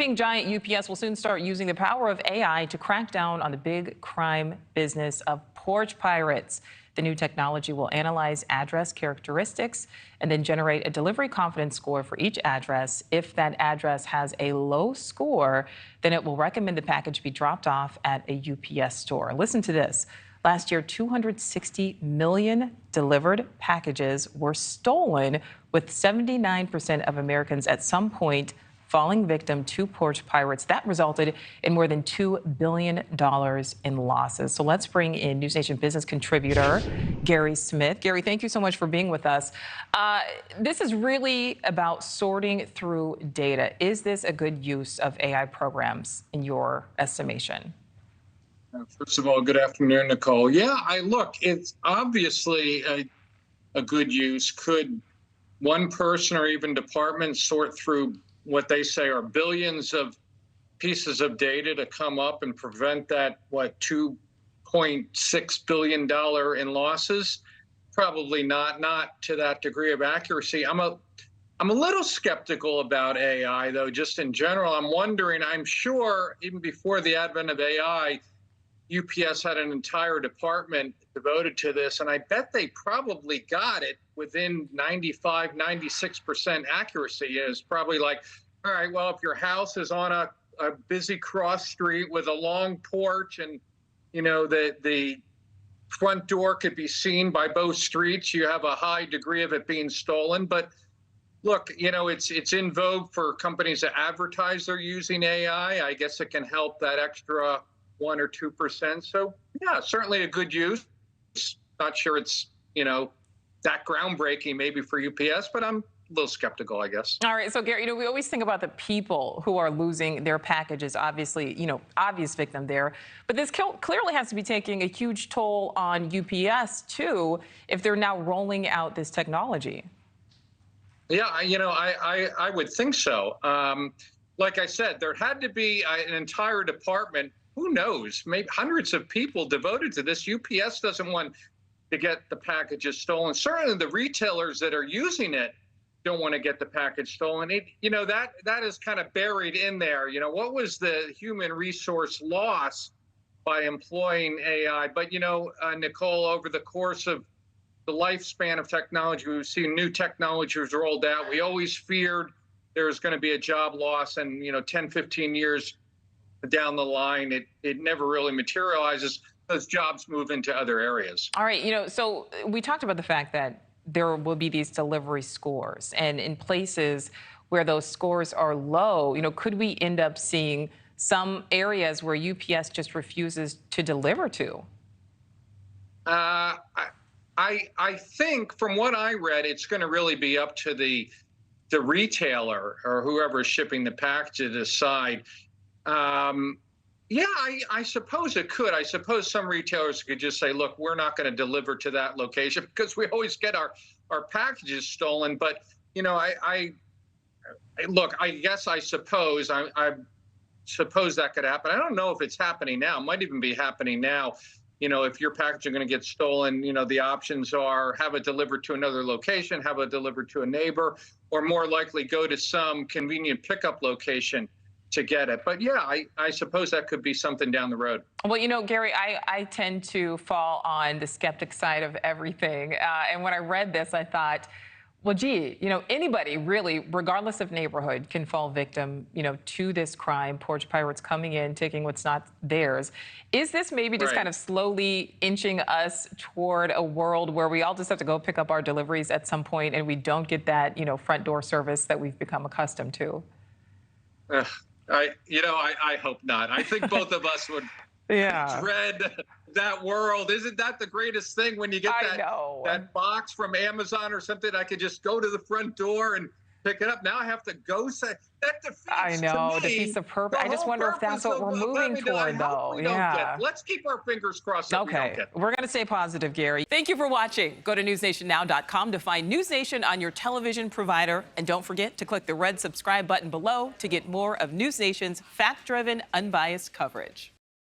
Shipping giant UPS will soon start using the power of AI to crack down on the big crime business of porch pirates. The new technology will analyze address characteristics and then generate a delivery confidence score for each address. If that address has a low score, then it will recommend the package be dropped off at a UPS store. Listen to this. Last year, 260 million delivered packages were stolen, with 79% of Americans at some point falling victim to porch pirates. That resulted in more than $2 billion in losses. So let's bring in NewsNation business contributor Gary Smith. Gary, thank you so much for being with us. This is really about sorting through data. Is this a good use of AI programs in your estimation? First of all, good afternoon, Nichole. Yeah, look, it's obviously a good use. Could one person or even department sort through what they say are billions of pieces of data to come up and prevent that, $2.6 billion in losses? Probably not to that degree of accuracy. I'm a little skeptical about AI, though, just in general. I'm wondering, I'm sure even before the advent of AI, UPS had an entire department devoted to this, and I bet they probably got it within 95, 96% accuracy. It's probably like, all right, well, if your house is on a busy cross street with a long porch and, the front door could be seen by both streets, you have a high degree of it being stolen. But look, it's in vogue for companies to advertise they're using AI. I guess it can help that extra 1 or 2%. So yeah, certainly a good use. Not sure it's, that groundbreaking maybe for UPS, but I'm a little skeptical, I guess. All right. So Gary, we always think about the people who are losing their packages, obviously, obvious victim there. But this clearly has to be taking a huge toll on UPS too, if they're now rolling out this technology. Yeah, I would think so. Like I said, there had to be an entire department, who knows, maybe hundreds of people devoted to this. UPS doesn't want to get the packages stolen. Certainly the retailers that are using it don't want to get the package stolen. That is kind of buried in there. What was the human resource loss by employing AI? But, Nichole, over the course of the lifespan of technology, we've seen new technologies rolled out. We always feared there was going to be a job loss, and 10, 15 years down the line, it never really materializes. Those jobs move into other areas. All right, so we talked about the fact that there will be these delivery scores, and in places where those scores are low, could we end up seeing some areas where UPS just refuses to deliver to? I think from what I read, it's going to really be up to the retailer or whoever is shipping the package to decide. Yeah, I suppose it could. I suppose some retailers could just say, look, we're not going to deliver to that location because we always get our packages stolen. But, I suppose that could happen. I don't know if it's happening now. It might even be happening now. If your package is going to get stolen, the options are have it delivered to another location, have it delivered to a neighbor, or more likely go to some convenient pickup location to get it. But yeah, I suppose that could be something down the road. Well, Gary, I tend to fall on the skeptic side of everything. And when I read this, I thought, well, gee, anybody really, regardless of neighborhood, can fall victim, to this crime, porch pirates coming in, taking what's not theirs. Is this maybe just kind of slowly inching us toward a world where we all just have to go pick up our deliveries at some point and we don't get that, front door service that we've become accustomed to? I hope not. I think both of us would dread that world. Isn't that the greatest thing when you get that box from Amazon or something? I could just go to the front door and pick it up. Now I have to go say that defeats defeats the purpose. I just wonder if that's what we're moving toward, though. Let's keep our fingers crossed that we don't get. We're going to stay positive, Gary. Thank you for watching. Go to newsnationnow.com to find NewsNation on your television provider. And don't forget to click the red subscribe button below to get more of NewsNation's fact-driven, unbiased coverage.